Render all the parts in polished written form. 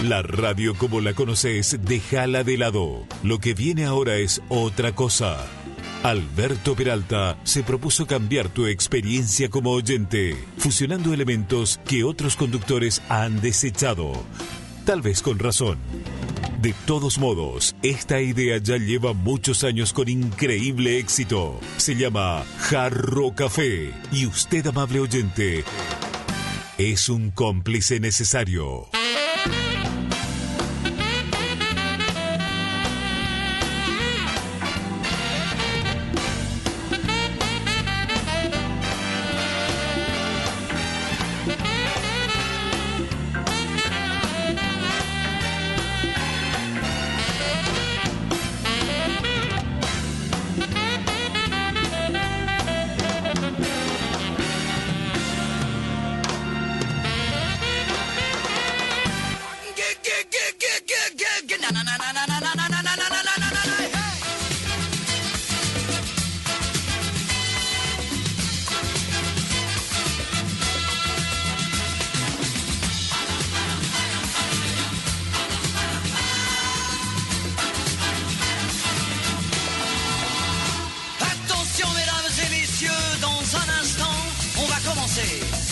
La radio como la conoces, déjala de lado. Lo que viene ahora es otra cosa. Alberto Peralta se propuso cambiar tu experiencia como oyente, fusionando elementos que otros conductores han desechado. Tal vez con razón. De todos modos, esta idea ya lleva muchos años con increíble éxito. Se llama Jarro Café y usted, amable oyente, es un cómplice necesario.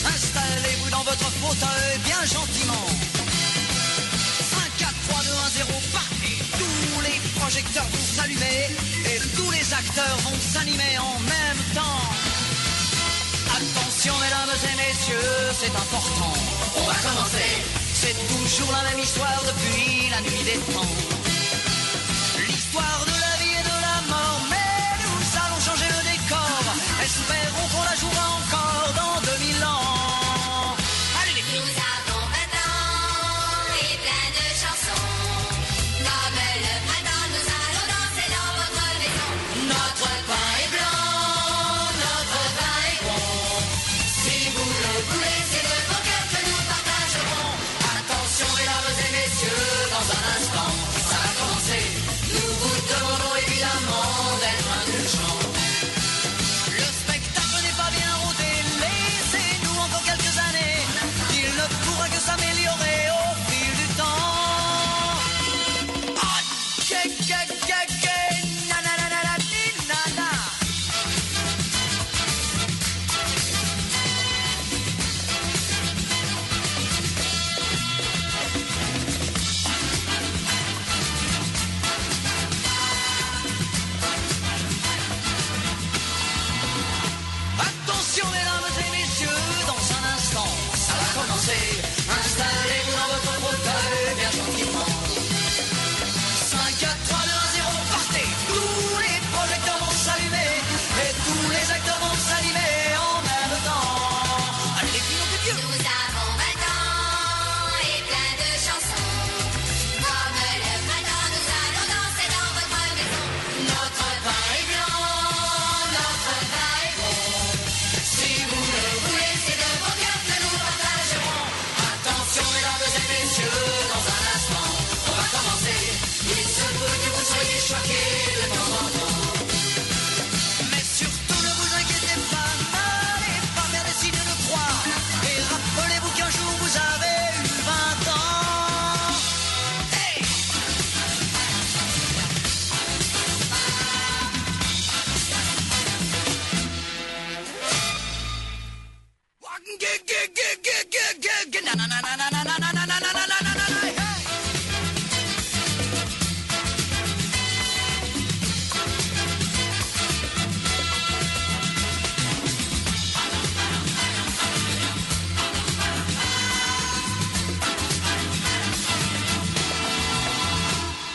Installez-vous dans votre fauteuil bien gentiment. 5, 4, 3, 2, 1, 0, partez. Tous les projecteurs vont s'allumer et tous les acteurs vont s'animer en même temps. Attention mesdames et messieurs, c'est important. On va commencer. C'est toujours la même histoire depuis la nuit des temps. L'histoire de la vie et de la mort, mais nous allons changer le décor. Espérons qu'on la jouera encore dans 2000 ans. Installez-vous dans votre fauteuil bien gentiment. 5, 4, 3, 2, 1, 0, partez. Tous les projecteurs vont s'allumer et tous les acteurs vont s'animer en même temps. Allez les filles, nom de Dieu. Nous avons 20 ans et plein de chansons. Comme le printemps, nous allons danser dans votre maison. Notre pain est blanc, notre pain est bon. Si vous le voulez, c'est de vos cœurs que nous partagerons. Attention mesdames et messieurs, dans un instant, on va commencer. Il se peut que vous soyez choqués de temps en temps. Mais surtout ne vous inquiétez pas, n'allez pas faire des signes de croix. Et rappelez-vous qu'un jour vous avez eu 20 ans. Hey!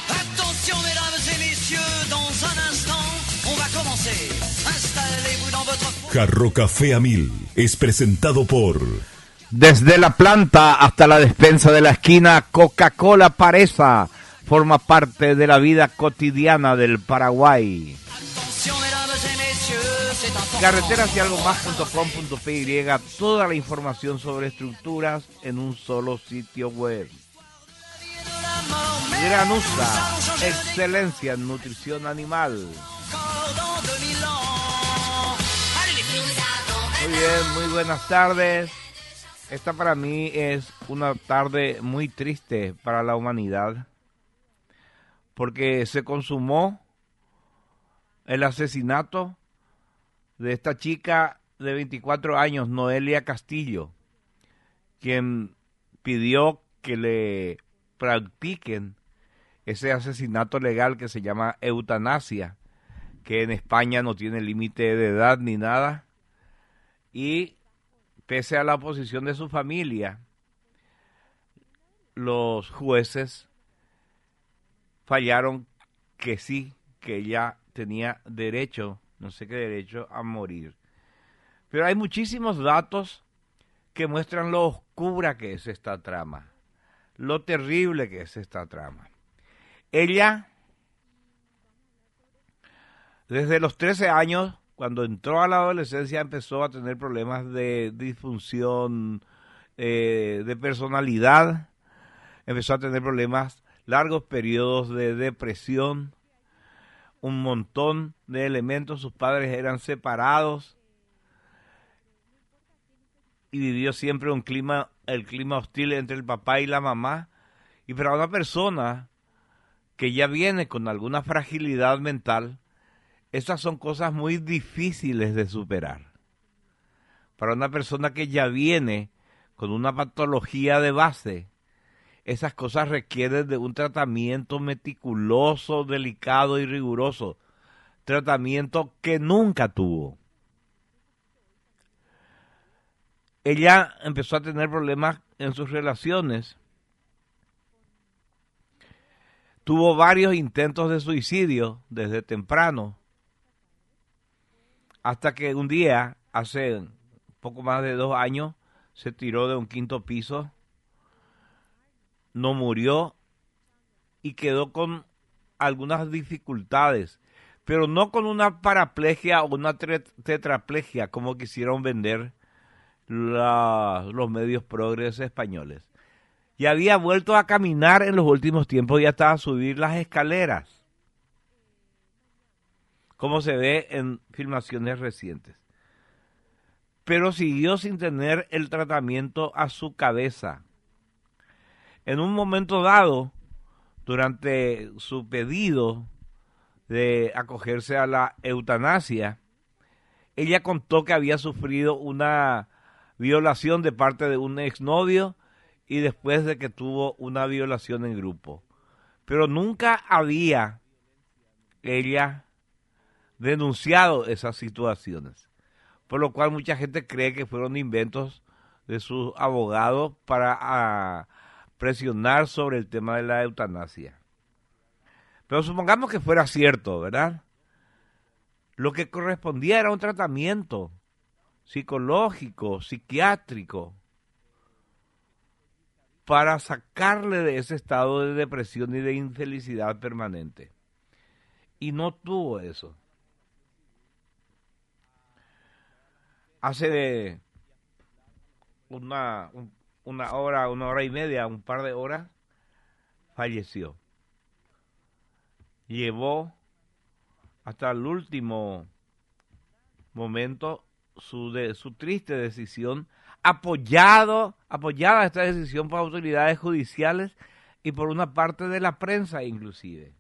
Attention mesdames et messieurs, dans un instant, on va commencer. Installez-vous dans votre... Jarro Café a 1000 es presentado por... Desde la planta hasta la despensa de la esquina, Coca-Cola Paresa forma parte de la vida cotidiana del Paraguay. Attention mesdames et messieurs, c'est important. Carreteras y algo más.com.py, toda la información sobre estructuras en un solo sitio web. Granusa, excelencia en nutrición animal. Muy bien, muy buenas tardes. Esta para mí es una tarde muy triste para la humanidad, porque se consumó el asesinato de esta chica de 24 años, Noelia Castillo, quien pidió que le practiquen ese asesinato legal que se llama eutanasia, que en España no tiene límite de edad ni nada, y pese a la oposición de su familia, los jueces fallaron que sí, que ella tenía derecho, no sé qué derecho, a morir. Pero hay muchísimos datos que muestran lo oscura que es esta trama, lo terrible que es esta trama. Ella, desde los 13 años, cuando entró a la adolescencia, empezó a tener problemas de disfunción de personalidad, empezó a tener problemas, largos periodos de depresión, un montón de elementos. Sus padres eran separados y vivió siempre el clima hostil entre el papá y la mamá. Y para una persona que ya viene con alguna fragilidad mental, esas son cosas muy difíciles de superar. Para una persona que ya viene con una patología de base, esas cosas requieren de un tratamiento meticuloso, delicado y riguroso. Tratamiento que nunca tuvo. Ella empezó a tener problemas en sus relaciones. Tuvo varios intentos de suicidio desde temprano, hasta que un día, hace poco más de 2 años, se tiró de un 5º piso, no murió y quedó con algunas dificultades, pero no con una paraplegia o una tetraplegia como quisieron vender los medios progres españoles. Y había vuelto a caminar en los últimos tiempos y hasta a subir las escaleras, como se ve en filmaciones recientes. Pero siguió sin tener el tratamiento a su cabeza. En un momento dado, durante su pedido de acogerse a la eutanasia, ella contó que había sufrido una violación de parte de un exnovio y después de que tuvo una violación en grupo. Pero nunca había ella denunciado esas situaciones, por lo cual mucha gente cree que fueron inventos de sus abogados para presionar sobre el tema de la eutanasia. Pero supongamos que fuera cierto, ¿verdad? Lo que correspondía era un tratamiento psicológico, psiquiátrico, para sacarle de ese estado de depresión y de infelicidad permanente. Y no tuvo eso. Hace una hora y media, un par de horas, falleció. Llevó hasta el último momento su triste decisión, apoyada esta decisión por autoridades judiciales y por una parte de la prensa inclusive.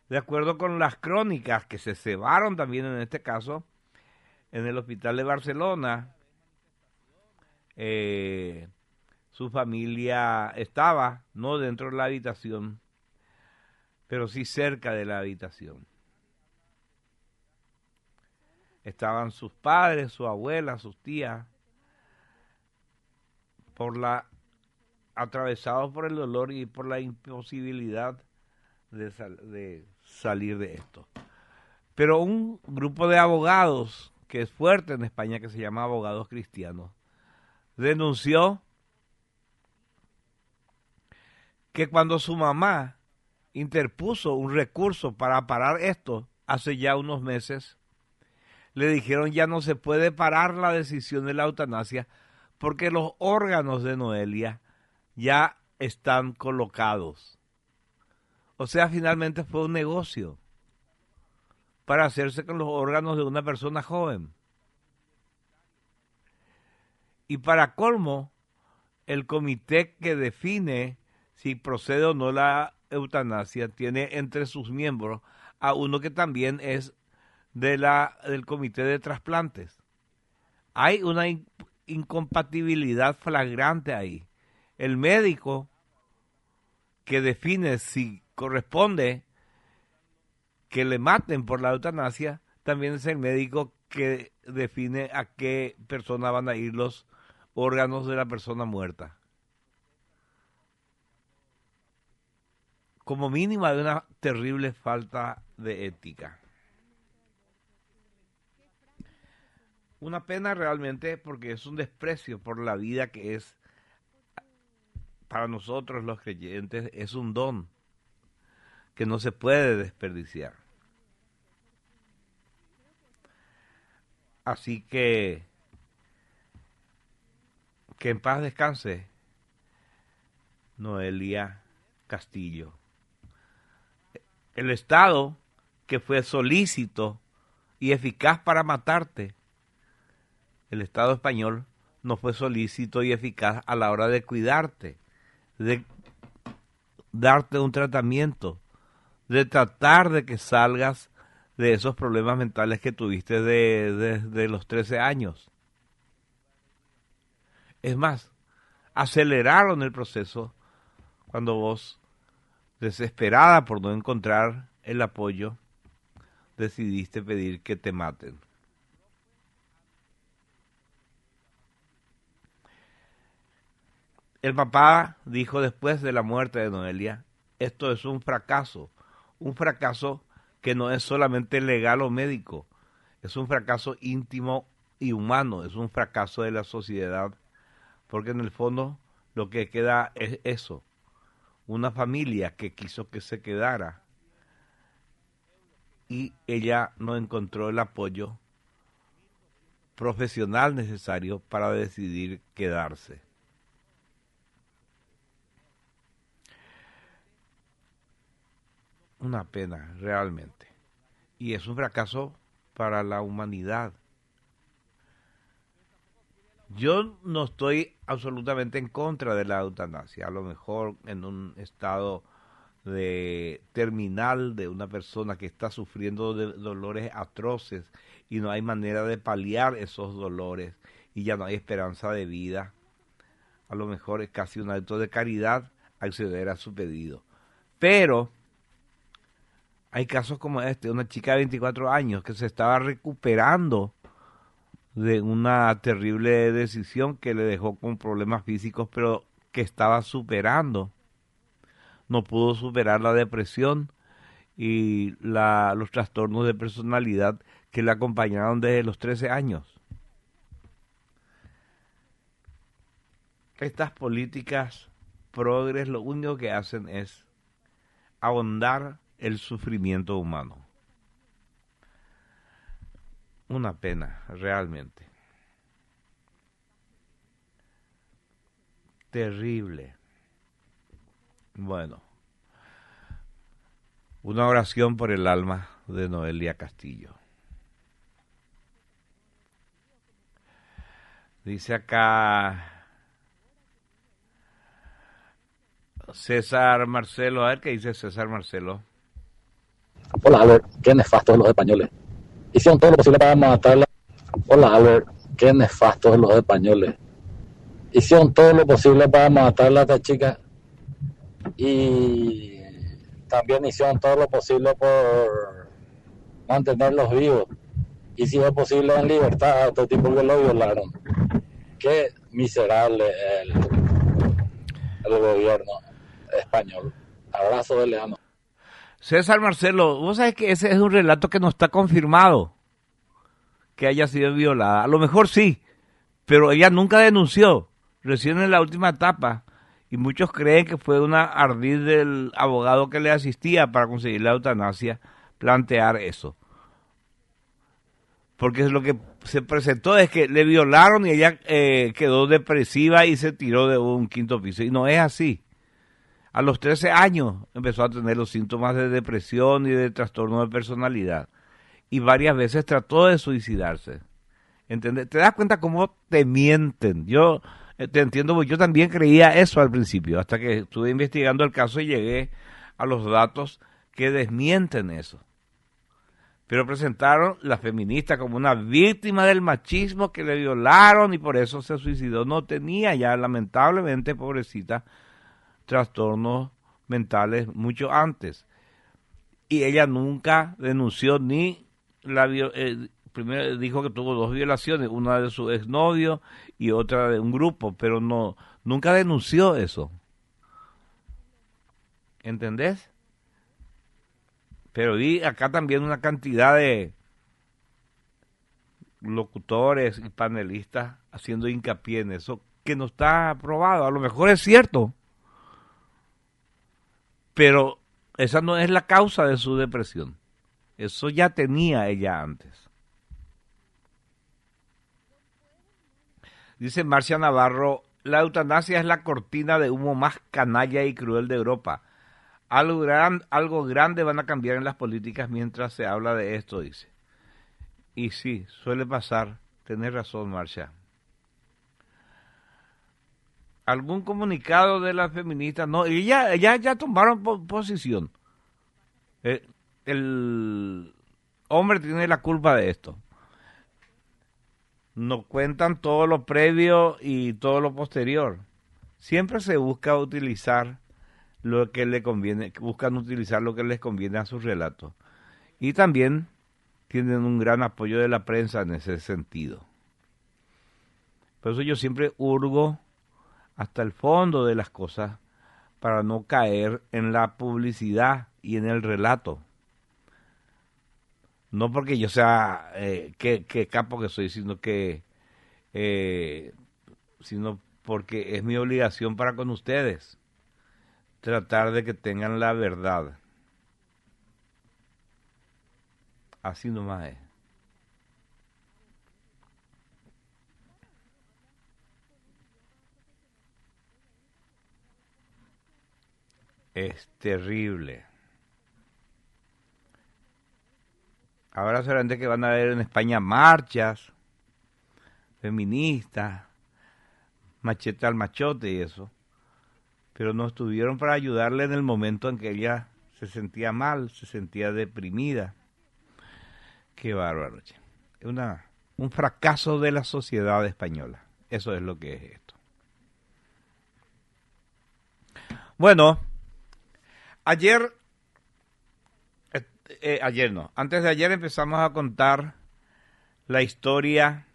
De acuerdo con las crónicas que se cebaron también en este caso, en el hospital de Barcelona, su familia estaba no dentro de la habitación, pero sí cerca de la habitación. Estaban sus padres, su abuela, sus tías, atravesados por el dolor y por la imposibilidad de salir de esto. Pero un grupo de abogados que es fuerte en España, que se llama Abogados Cristianos, denunció que cuando su mamá interpuso un recurso para parar esto hace ya unos meses, le dijeron ya no se puede parar la decisión de la eutanasia porque los órganos de Noelia ya están colocados. O sea, finalmente fue un negocio para hacerse con los órganos de una persona joven. Y para colmo, el comité que define si procede o no la eutanasia tiene entre sus miembros a uno que también es del comité de trasplantes. Hay una incompatibilidad flagrante ahí. El médico que define si corresponde que le maten por la eutanasia también es el médico que define a qué persona van a ir los órganos de la persona muerta. Como mínimo hay una terrible falta de ética. Una pena realmente, porque es un desprecio por la vida que es, para nosotros los creyentes, es un don que no se puede desperdiciar. Así que en paz descanse Noelia Castillo. El Estado que fue solícito y eficaz para matarte, el Estado español no fue solícito y eficaz a la hora de cuidarte, de darte un tratamiento, de tratar de que salgas de esos problemas mentales que tuviste desde los 13 años. Es más, aceleraron el proceso cuando vos, desesperada por no encontrar el apoyo, decidiste pedir que te maten. El papá dijo después de la muerte de Noelia, esto es un fracaso que no es solamente legal o médico, es un fracaso íntimo y humano, es un fracaso de la sociedad, porque en el fondo lo que queda es eso, una familia que quiso que se quedara y ella no encontró el apoyo profesional necesario para decidir quedarse. Una pena, realmente. Y es un fracaso para la humanidad. Yo no estoy absolutamente en contra de la eutanasia. A lo mejor en un estado de terminal de una persona que está sufriendo de dolores atroces y no hay manera de paliar esos dolores y ya no hay esperanza de vida, a lo mejor es casi un acto de caridad acceder a su pedido. Pero hay casos como este, una chica de 24 años que se estaba recuperando de una terrible decisión que le dejó con problemas físicos, pero que estaba superando. No pudo superar la depresión y los trastornos de personalidad que le acompañaron desde los 13 años. Estas políticas progres lo único que hacen es ahondar el sufrimiento humano. Una pena, realmente. Terrible. Bueno, una oración por el alma de Noelia Castillo. Dice acá César Marcelo, a ver qué dice César Marcelo. Hola Albert, qué nefastos los españoles. Hicieron todo lo posible para matarla. Hola Albert, qué nefastos los españoles. Hicieron todo lo posible para matarla a esta chica y también hicieron todo lo posible por mantenerlos vivos y si es posible en libertad a otro tipo que lo violaron. Qué miserable el gobierno español. Abrazo de Leano. César Marcelo, vos sabés que ese es un relato que no está confirmado que haya sido violada. A lo mejor sí, pero ella nunca denunció, recién en la última etapa, y muchos creen que fue una ardid del abogado que le asistía para conseguir la eutanasia plantear eso. Porque lo que se presentó es que le violaron y ella quedó depresiva y se tiró de un quinto piso, y no es así. A los 13 años empezó a tener los síntomas de depresión y de trastorno de personalidad. Y varias veces trató de suicidarse. ¿Entendés? ¿Te das cuenta cómo te mienten? Yo te entiendo, porque yo también creía eso al principio, hasta que estuve investigando el caso y llegué a los datos que desmienten eso. Pero presentaron la feminista como una víctima del machismo, que le violaron y por eso se suicidó. No tenía ya, lamentablemente, pobrecita, trastornos mentales mucho antes. Y ella nunca denunció ni primero dijo que tuvo 2 violaciones, una de su exnovio y otra de un grupo, pero nunca denunció eso. ¿Entendés? Pero vi acá también una cantidad de locutores y panelistas haciendo hincapié en eso, que no está aprobado. A lo mejor es cierto, pero esa no es la causa de su depresión. Eso ya tenía ella antes. Dice Marcia Navarro, la eutanasia es la cortina de humo más canalla y cruel de Europa. Algo grande van a cambiar en las políticas mientras se habla de esto, dice. Y sí, suele pasar. Tenés razón, Marcia. ¿Algún comunicado de las feministas? No, y ya tomaron posición. El hombre tiene la culpa de esto. No cuentan todo lo previo y todo lo posterior. Siempre se busca utilizar lo que le conviene, buscan utilizar lo que les conviene a sus relatos. Y también tienen un gran apoyo de la prensa en ese sentido. Por eso yo siempre hurgo hasta el fondo de las cosas para no caer en la publicidad y en el relato. No porque yo sea que capo que soy, sino porque es mi obligación para con ustedes tratar de que tengan la verdad. Así nomás es. Es terrible. Ahora seguramente que van a haber en España marchas feministas, machete al machote y eso. Pero no estuvieron para ayudarle en el momento en que ella se sentía mal, se sentía deprimida. Qué bárbaro, che. Es un fracaso de la sociedad española. Eso es lo que es esto. Bueno, antes de ayer empezamos a contar la historia,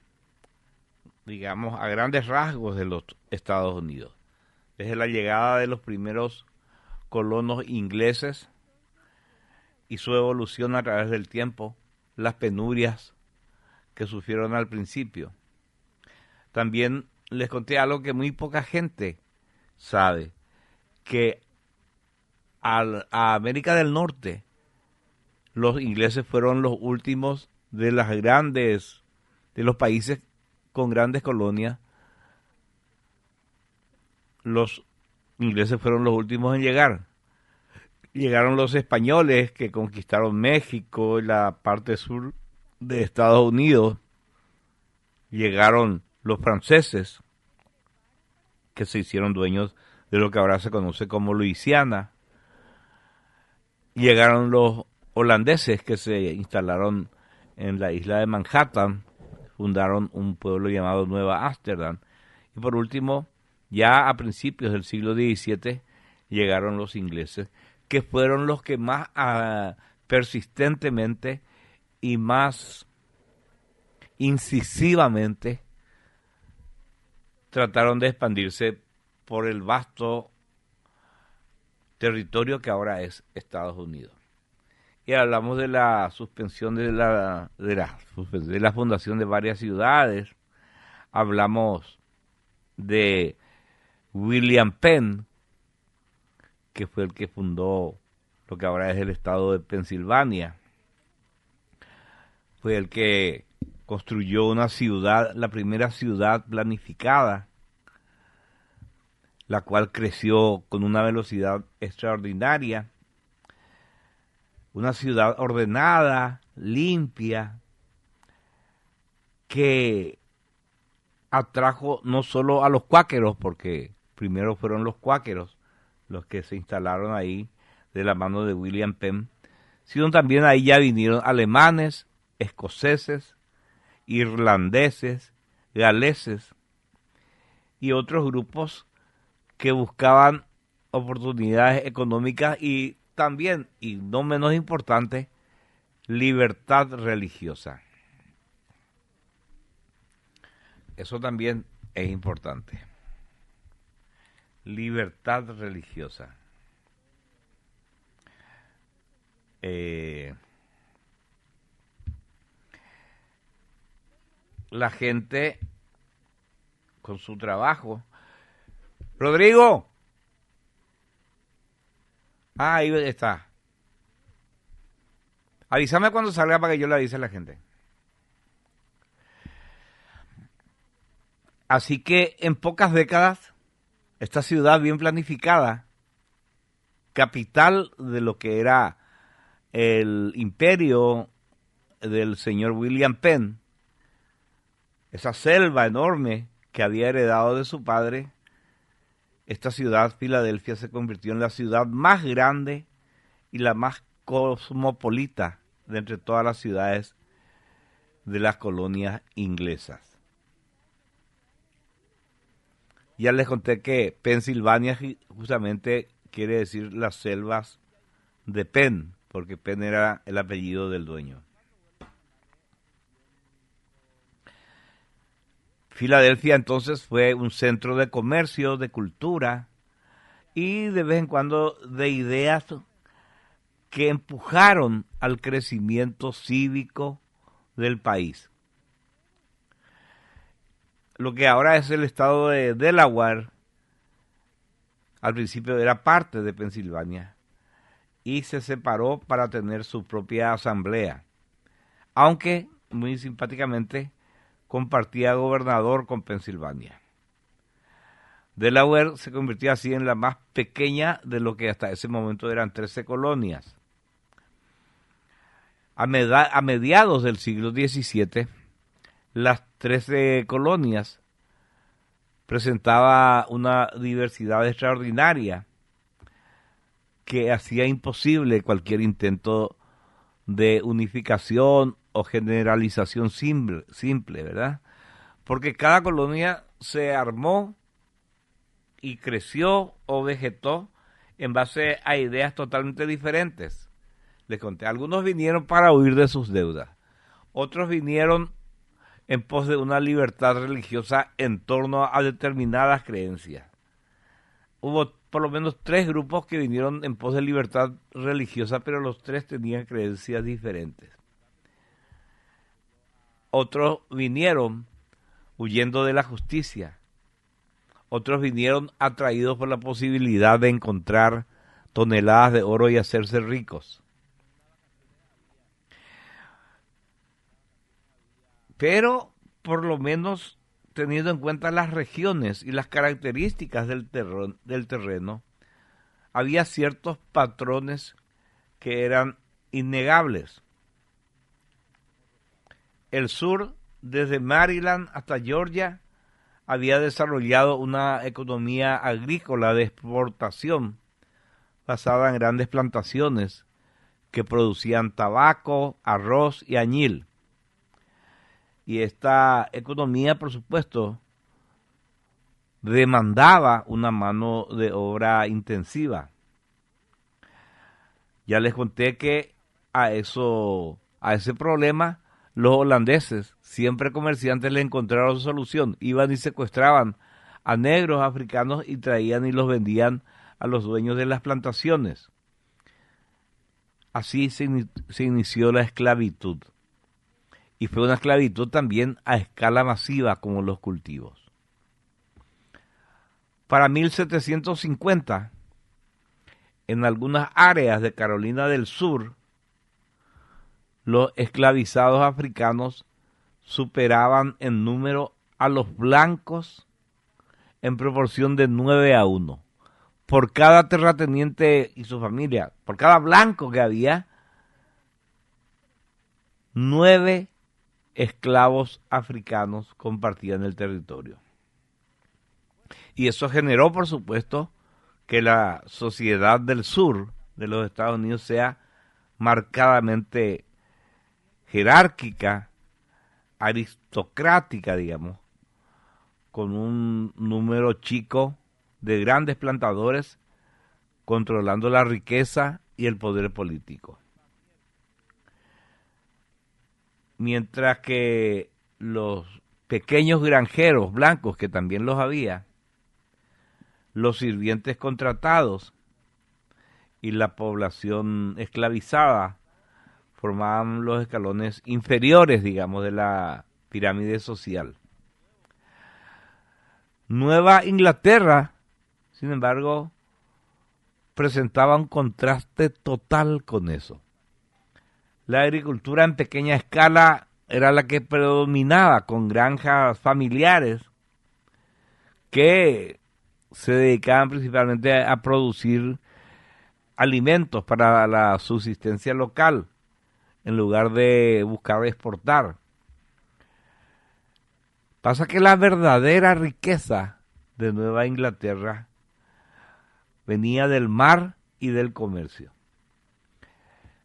digamos, a grandes rasgos de los Estados Unidos. Desde la llegada de los primeros colonos ingleses y su evolución a través del tiempo, las penurias que sufrieron al principio. También les conté algo que muy poca gente sabe, que a América del Norte los ingleses fueron los últimos de los países con grandes colonias. Los ingleses fueron los últimos en llegar. Llegaron los españoles que conquistaron México y la parte sur de Estados Unidos. Llegaron los franceses, que se hicieron dueños de lo que ahora se conoce como Luisiana. Llegaron los holandeses, que se instalaron en la isla de Manhattan, fundaron un pueblo llamado Nueva Ámsterdam. Y por último, ya a principios del siglo XVII, llegaron los ingleses, que fueron los que más persistentemente y más incisivamente trataron de expandirse por el vasto territorio que ahora es Estados Unidos. Y hablamos de la suspensión de la fundación de varias ciudades. Hablamos de William Penn, que fue el que fundó lo que ahora es el estado de Pensilvania. Fue el que construyó una ciudad, la primera ciudad planificada, la cual creció con una velocidad extraordinaria. Una ciudad ordenada, limpia, que atrajo no solo a los cuáqueros, porque primero fueron los cuáqueros los que se instalaron ahí de la mano de William Penn, sino también ahí ya vinieron alemanes, escoceses, irlandeses, galeses y otros grupos que buscaban oportunidades económicas y también, y no menos importante, libertad religiosa. Eso también es importante. Libertad religiosa. La gente con su trabajo. Rodrigo. Ah, ahí está. Avísame cuando salga para que yo le avise a la gente. Así que en pocas décadas, esta ciudad bien planificada, capital de lo que era el imperio del señor William Penn, esa selva enorme que había heredado de su padre, esta ciudad, Filadelfia, se convirtió en la ciudad más grande y la más cosmopolita de entre todas las ciudades de las colonias inglesas. Ya les conté que Pensilvania justamente quiere decir las selvas de Penn, porque Penn era el apellido del dueño. Filadelfia entonces fue un centro de comercio, de cultura y de vez en cuando de ideas que empujaron al crecimiento cívico del país. Lo que ahora es el estado de Delaware, al principio era parte de Pensilvania y se separó para tener su propia asamblea, aunque muy simpáticamente compartía gobernador con Pensilvania. Delaware se convirtió así en la más pequeña de lo que hasta ese momento eran 13 colonias. A mediados del siglo XVII, las 13 colonias presentaba una diversidad extraordinaria que hacía imposible cualquier intento de unificación o generalización simple, ¿verdad? Porque cada colonia se armó y creció o vegetó en base a ideas totalmente diferentes. Les conté, algunos vinieron para huir de sus deudas, otros vinieron en pos de una libertad religiosa en torno a determinadas creencias. Hubo por lo menos 3 grupos que vinieron en pos de libertad religiosa, pero los 3 tenían creencias diferentes. Otros vinieron huyendo de la justicia. Otros vinieron atraídos por la posibilidad de encontrar toneladas de oro y hacerse ricos. Pero, por lo menos, teniendo en cuenta las regiones y las características del terreno, había ciertos patrones que eran innegables. El sur, desde Maryland hasta Georgia, había desarrollado una economía agrícola de exportación basada en grandes plantaciones que producían tabaco, arroz y añil. Y esta economía, por supuesto, demandaba una mano de obra intensiva. Ya les conté que a ese problema los holandeses, siempre comerciantes, le encontraron solución. Iban y secuestraban a negros africanos y traían y los vendían a los dueños de las plantaciones. Así se inició la esclavitud. Y fue una esclavitud también a escala masiva como los cultivos. Para 1750, en algunas áreas de Carolina del Sur, los esclavizados africanos superaban en número a los blancos en proporción de 9-1. Por cada terrateniente y su familia, por cada blanco que había, 9 esclavos africanos compartían el territorio. Y eso generó, por supuesto, que la sociedad del sur de los Estados Unidos sea marcadamente jerárquica, aristocrática, digamos, con un número chico de grandes plantadores controlando la riqueza y el poder político. Mientras que los pequeños granjeros blancos, que también los había, los sirvientes contratados y la población esclavizada formaban los escalones inferiores, digamos, de la pirámide social. Nueva Inglaterra, sin embargo, presentaba un contraste total con eso. La agricultura en pequeña escala era la que predominaba, con granjas familiares que se dedicaban principalmente a producir alimentos para la subsistencia local, en lugar de buscar exportar. Pasa que la verdadera riqueza de Nueva Inglaterra venía del mar y del comercio.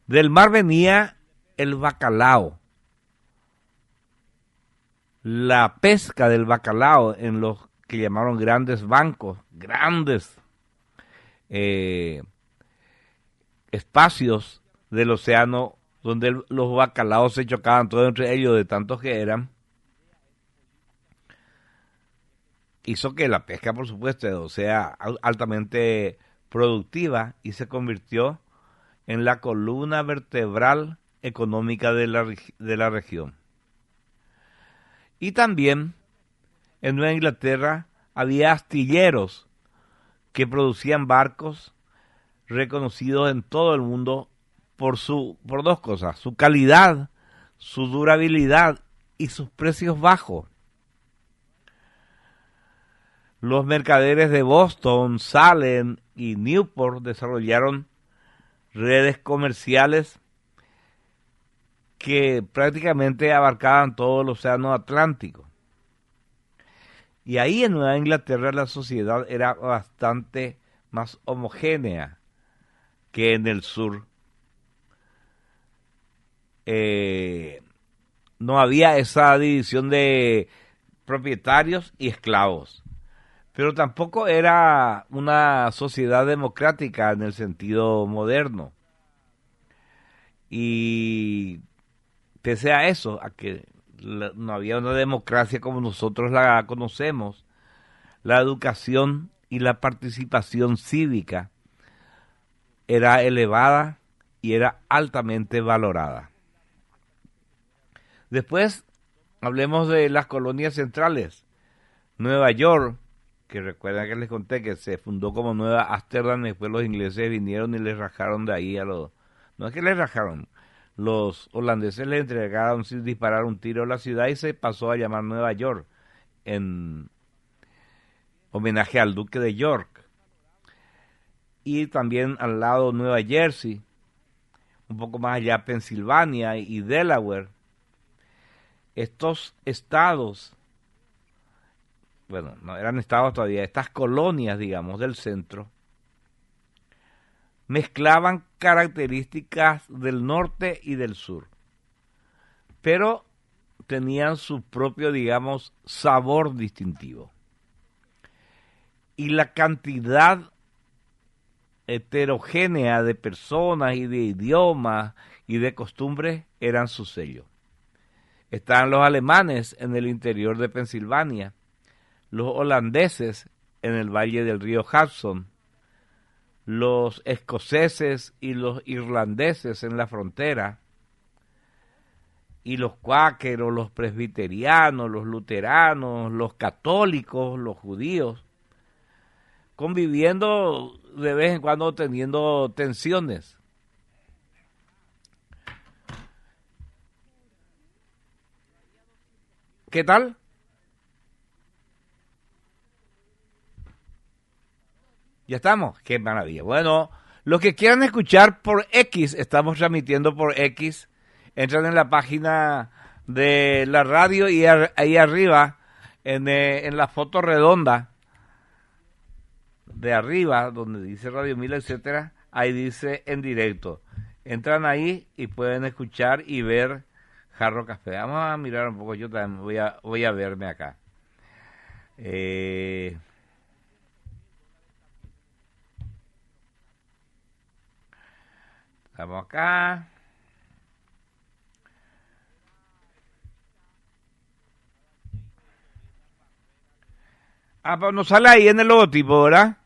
Del mar venía el bacalao, la pesca del bacalao en los que llamaron grandes bancos, grandes espacios del océano donde los bacalaos se chocaban todos entre ellos de tantos que eran. Hizo que la pesca, por supuesto, sea altamente productiva y se convirtió en la columna vertebral económica de la región. Y también en Nueva Inglaterra había astilleros que producían barcos reconocidos en todo el mundo por dos cosas: su calidad, su durabilidad y sus precios bajos. Los mercaderes de Boston, Salem y Newport desarrollaron redes comerciales que prácticamente abarcaban todo el océano Atlántico. Y ahí en Nueva Inglaterra la sociedad era bastante más homogénea que en el sur. No había esa división de propietarios y esclavos, pero tampoco era una sociedad democrática en el sentido moderno. Y pese a eso, a que no había una democracia como nosotros la conocemos, la educación y la participación cívica era elevada y era altamente valorada. Después hablemos de las colonias centrales. Nueva York, que recuerdan que les conté que se fundó como Nueva Ámsterdam, después los ingleses vinieron y les rajaron de ahí a los... No es que les rajaron, los holandeses le entregaron sin disparar un tiro a la ciudad y se pasó a llamar Nueva York, en homenaje al duque de York. Y también al lado Nueva Jersey, un poco más allá Pensilvania y Delaware. Estos estados, bueno, no eran estados todavía, estas colonias, digamos, del centro, mezclaban características del norte y del sur, pero tenían su propio, digamos, sabor distintivo. Y la cantidad heterogénea de personas y de idiomas y de costumbres eran su sello. Estaban los alemanes en el interior de Pensilvania, los holandeses en el valle del río Hudson, los escoceses y los irlandeses en la frontera, y los cuáqueros, los presbiterianos, los luteranos, los católicos, los judíos, conviviendo de vez en cuando, teniendo tensiones. ¿Qué tal? Ya estamos, qué maravilla. Bueno, los que quieran escuchar por X, estamos transmitiendo por X, entran en la página de la radio y ahí arriba, en la foto redonda de arriba, donde dice Radio 1000, etcétera, ahí dice en directo. Entran ahí y pueden escuchar y ver Jarro Café. Vamos a mirar un poco, yo también voy a verme acá. Estamos acá. Pues nos sale ahí en el logotipo, ¿verdad?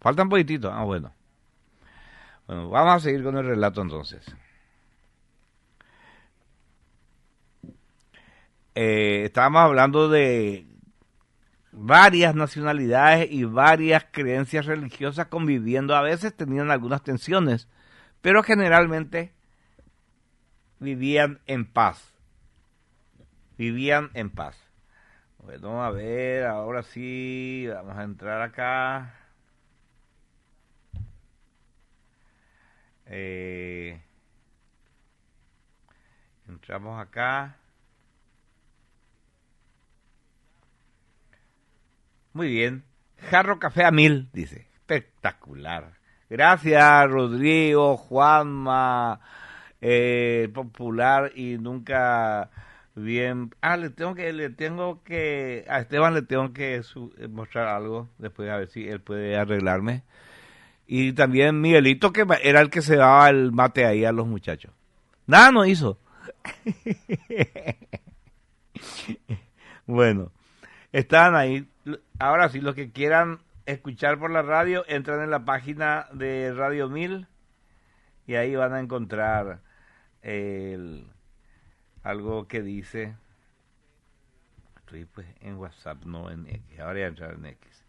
Falta un poquitito. Bueno. Bueno, vamos a seguir con el relato entonces. Estábamos hablando de varias nacionalidades y varias creencias religiosas conviviendo. A veces tenían algunas tensiones, pero generalmente vivían en paz. Vivían en paz. Bueno, a ver, ahora sí, vamos a entrar acá. Entramos acá. Muy bien. Jarro Café a 1000, dice. Espectacular. Gracias, Rodrigo, Juanma, popular y nunca bien. Le tengo que a Esteban le tengo que mostrar algo después, a ver si él puede arreglarme. Y también Miguelito, que era el que se daba el mate ahí a los muchachos. Nada no hizo. Bueno, estaban ahí. Ahora sí, los que quieran escuchar por la radio, entran en la página de Radio 1000 y ahí van a encontrar algo que dice. Estoy pues en WhatsApp, no en X. Ahora voy a entrar en X.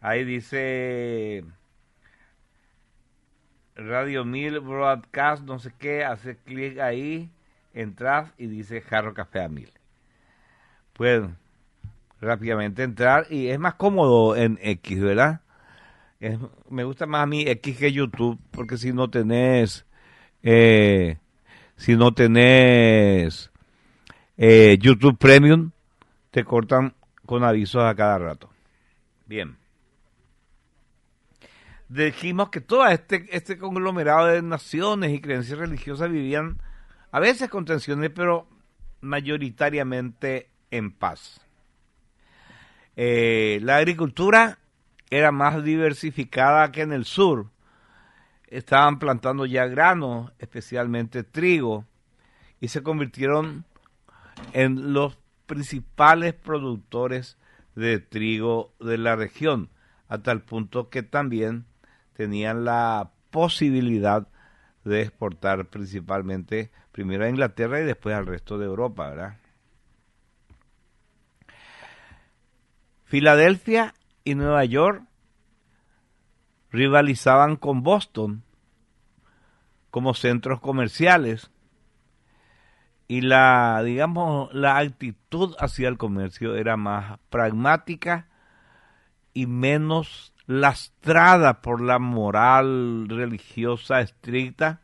Ahí dice Radio 1000 Broadcast, no sé qué, hace clic ahí, entras y dice Jarro Café a 1000. Pueden rápidamente entrar y es más cómodo en X, ¿verdad? Me gusta más a mí X que YouTube, porque si no tenés YouTube Premium, te cortan con avisos a cada rato. Bien. Dijimos que todo este conglomerado de naciones y creencias religiosas vivían a veces con tensiones, pero mayoritariamente en paz. La agricultura era más diversificada que en el sur. Estaban plantando ya granos, especialmente trigo, y se convirtieron en los principales productores de trigo de la región, a tal punto que también tenían la posibilidad de exportar principalmente primero a Inglaterra y después al resto de Europa, ¿verdad? Filadelfia y Nueva York rivalizaban con Boston como centros comerciales y la actitud hacia el comercio era más pragmática y menos lastrada por la moral religiosa estricta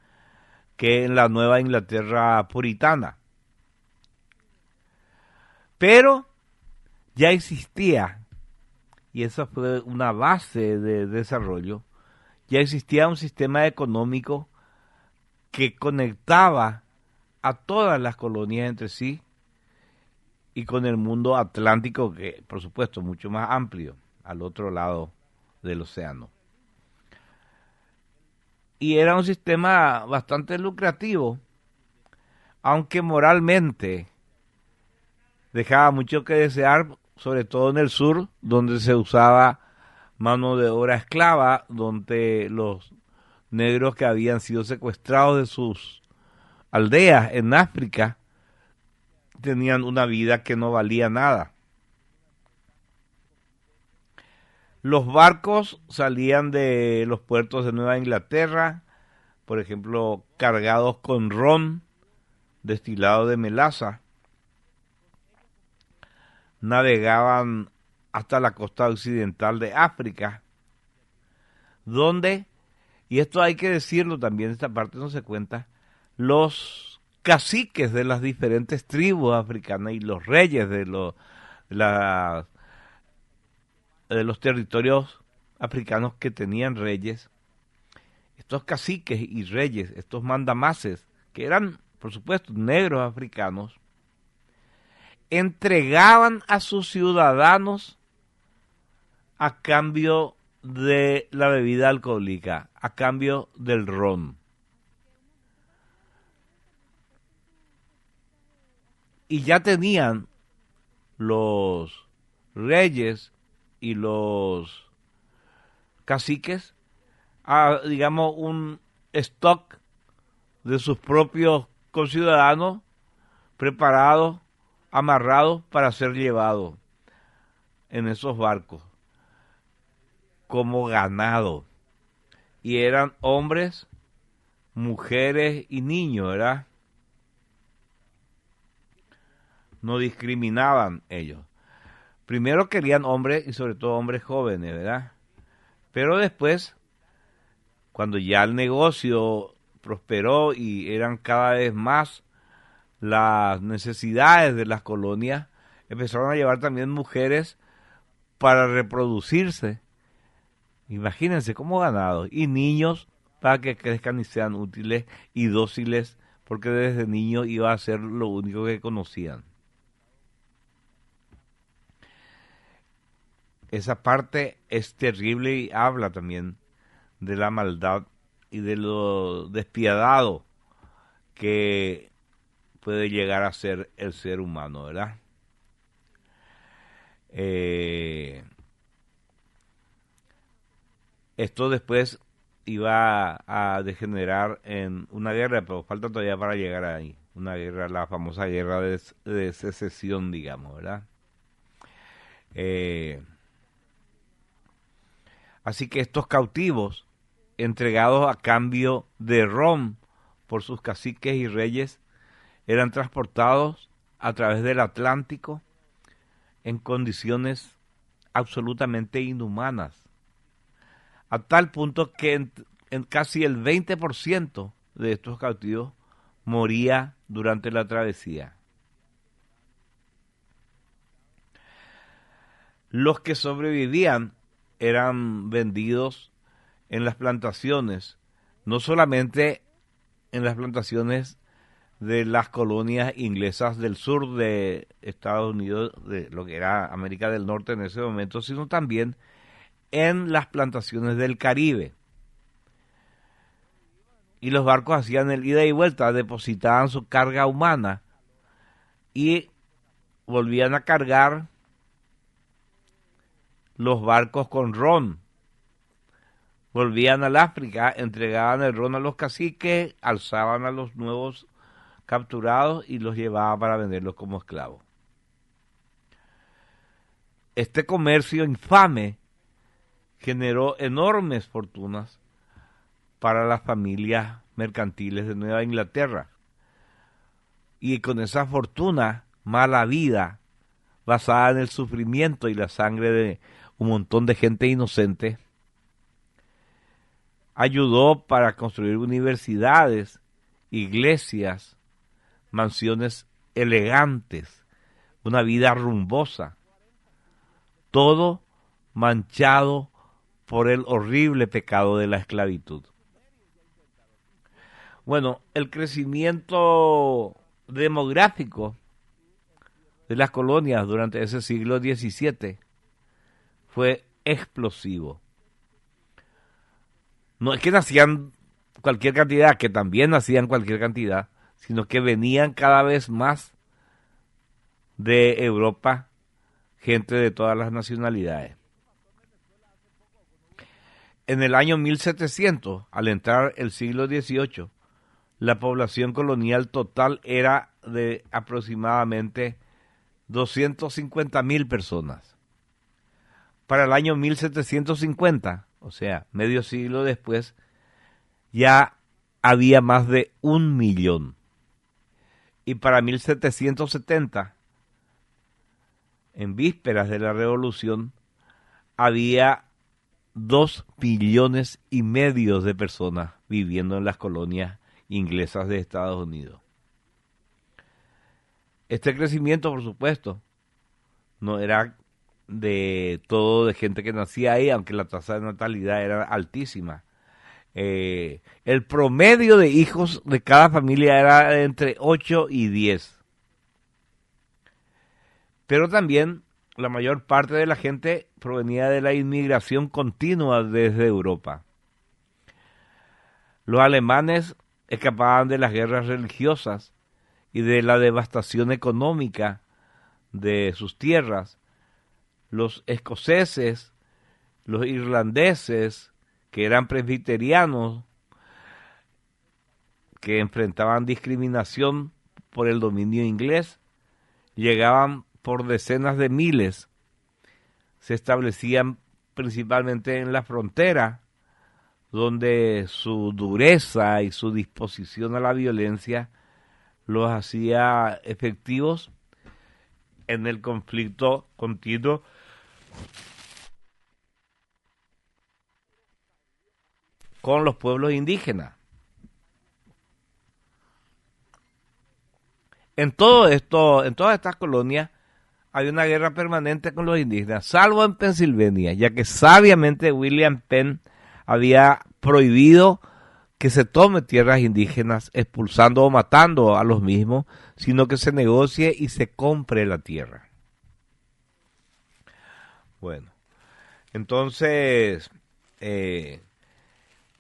que en la Nueva Inglaterra puritana. Pero ya existía, y esa fue una base de desarrollo, ya existía un sistema económico que conectaba a todas las colonias entre sí y con el mundo atlántico, que por supuesto mucho más amplio, al otro lado del océano. Y era un sistema bastante lucrativo, aunque moralmente dejaba mucho que desear, sobre todo en el sur, donde se usaba mano de obra esclava, donde los negros que habían sido secuestrados de sus aldeas en África tenían una vida que no valía nada. Los barcos salían de los puertos de Nueva Inglaterra, por ejemplo, cargados con ron destilado de melaza. Navegaban hasta la costa occidental de África, donde, y esto hay que decirlo también, esta parte no se cuenta, los caciques de las diferentes tribus africanas y los reyes de los territorios africanos que tenían reyes, estos caciques y reyes, estos mandamases, que eran, por supuesto, negros africanos, entregaban a sus ciudadanos a cambio de la bebida alcohólica, a cambio del ron. Y ya tenían los reyes y los caciques, digamos, un stock de sus propios conciudadanos preparados, amarrados para ser llevados en esos barcos como ganado. Y eran hombres, mujeres y niños, ¿verdad? No discriminaban ellos. Primero querían hombres y sobre todo hombres jóvenes, ¿verdad? Pero después, cuando ya el negocio prosperó y eran cada vez más las necesidades de las colonias, empezaron a llevar también mujeres para reproducirse. Imagínense como ganado. Y niños para que crezcan y sean útiles y dóciles, porque desde niños iba a ser lo único que conocían. Esa parte es terrible y habla también de la maldad y de lo despiadado que puede llegar a ser el ser humano, ¿verdad? Esto después iba a degenerar en una guerra, pero falta todavía para llegar ahí. Una guerra, la famosa guerra de secesión, digamos, ¿verdad? Así que estos cautivos, entregados a cambio de ron por sus caciques y reyes, eran transportados a través del Atlántico en condiciones absolutamente inhumanas, a tal punto que en casi el 20% de estos cautivos moría durante la travesía. Los que sobrevivían eran vendidos en las plantaciones, no solamente en las plantaciones de las colonias inglesas del sur de Estados Unidos, de lo que era América del Norte en ese momento, sino también en las plantaciones del Caribe. Y los barcos hacían el ida y vuelta, depositaban su carga humana y volvían a cargar los barcos con ron. Volvían al África, entregaban el ron a los caciques, alzaban a los nuevos capturados y los llevaban para venderlos como esclavos. Este comercio infame generó enormes fortunas para las familias mercantiles de Nueva Inglaterra. Y con esa fortuna, mala vida, basada en el sufrimiento y la sangre de un montón de gente inocente, ayudó para construir universidades, iglesias, mansiones elegantes, una vida rumbosa, todo manchado por el horrible pecado de la esclavitud. Bueno, el crecimiento demográfico de las colonias durante ese siglo XVII fue explosivo. No es que nacían cualquier cantidad, que también nacían cualquier cantidad, sino que venían cada vez más de Europa gente de todas las nacionalidades. En el año 1700, al entrar el siglo XVIII, la población colonial total era de aproximadamente 250,000 personas. Para el año 1750, o sea, medio siglo después, ya había más de 1,000,000. Y para 1770, en vísperas de la Revolución, había 2,5 millones de personas viviendo en las colonias inglesas de Estados Unidos. Este crecimiento, por supuesto, no era de todo de gente que nacía ahí, aunque la tasa de natalidad era altísima. El promedio de hijos de cada familia era entre 8 y 10. Pero también la mayor parte de la gente provenía de la inmigración continua desde Europa. Los alemanes escapaban de las guerras religiosas y de la devastación económica de sus tierras. Los escoceses, los irlandeses, que eran presbiterianos, que enfrentaban discriminación por el dominio inglés, llegaban por decenas de miles, se establecían principalmente en la frontera, donde su dureza y su disposición a la violencia los hacía efectivos en el conflicto continuo con los pueblos indígenas. En todo esto, en todas estas colonias, hay una guerra permanente con los indígenas, salvo en Pensilvania, ya que sabiamente William Penn había prohibido que se tome tierras indígenas, expulsando o matando a los mismos, sino que se negocie y se compre la tierra. Bueno, entonces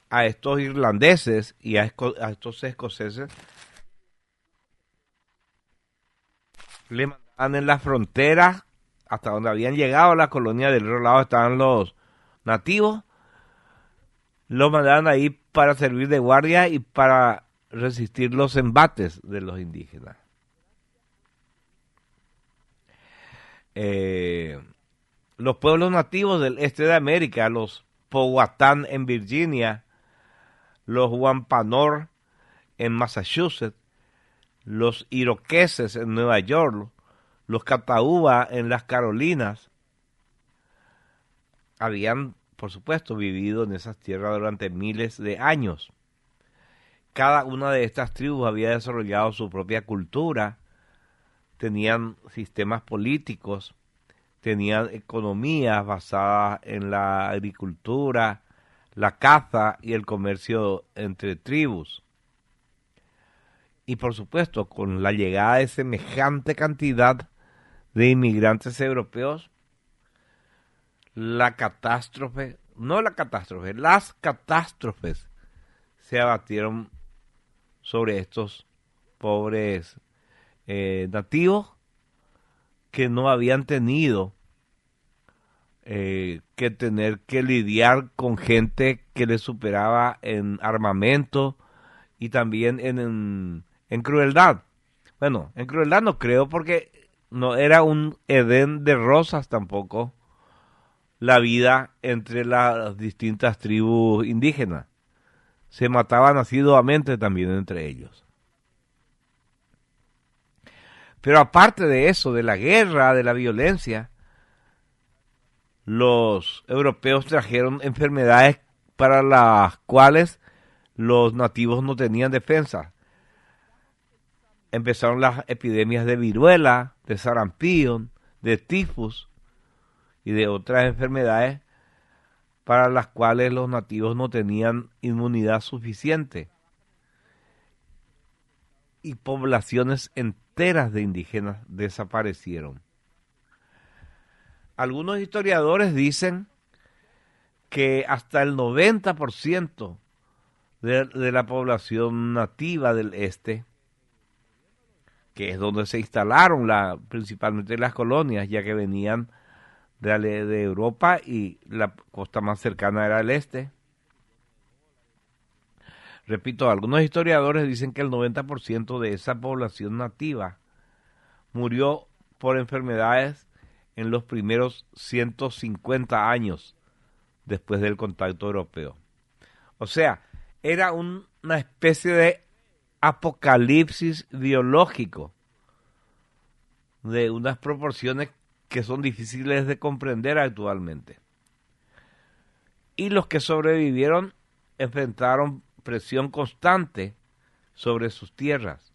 a estos irlandeses y a estos escoceses le mandaban en la frontera hasta donde habían llegado a la colonia. Del otro lado estaban los nativos, los mandaban ahí para servir de guardia y para resistir los embates de los indígenas. Los pueblos nativos del este de América, los Powhatan en Virginia, los Wampanoag en Massachusetts, los iroqueses en Nueva York, los Catawba en las Carolinas, habían, por supuesto, vivido en esas tierras durante miles de años. Cada una de estas tribus había desarrollado su propia cultura, tenían sistemas políticos, tenían economías basadas en la agricultura, la caza y el comercio entre tribus. Y por supuesto, con la llegada de semejante cantidad de inmigrantes europeos, las catástrofes se abatieron sobre estos pobres nativos que no habían tenido que tener que lidiar con gente que les superaba en armamento y también en crueldad. Bueno, en crueldad no creo, porque no era un Edén de rosas tampoco la vida entre las distintas tribus indígenas. Se mataban asiduamente también entre ellos. Pero aparte de eso, de la guerra, de la violencia, los europeos trajeron enfermedades para las cuales los nativos no tenían defensa. Empezaron las epidemias de viruela, de sarampión, de tifus y de otras enfermedades para las cuales los nativos no tenían inmunidad suficiente. Y poblaciones enteras de indígenas desaparecieron. Algunos historiadores dicen que hasta el 90% de la población nativa del este, que es donde se instalaron principalmente las colonias, ya que venían de Europa y la costa más cercana era el este. Repito, algunos historiadores dicen que el 90% de esa población nativa murió por enfermedades en los primeros 150 años después del contacto europeo. O sea, era una especie de apocalipsis biológico de unas proporciones que son difíciles de comprender actualmente. Y los que sobrevivieron enfrentaron presión constante sobre sus tierras.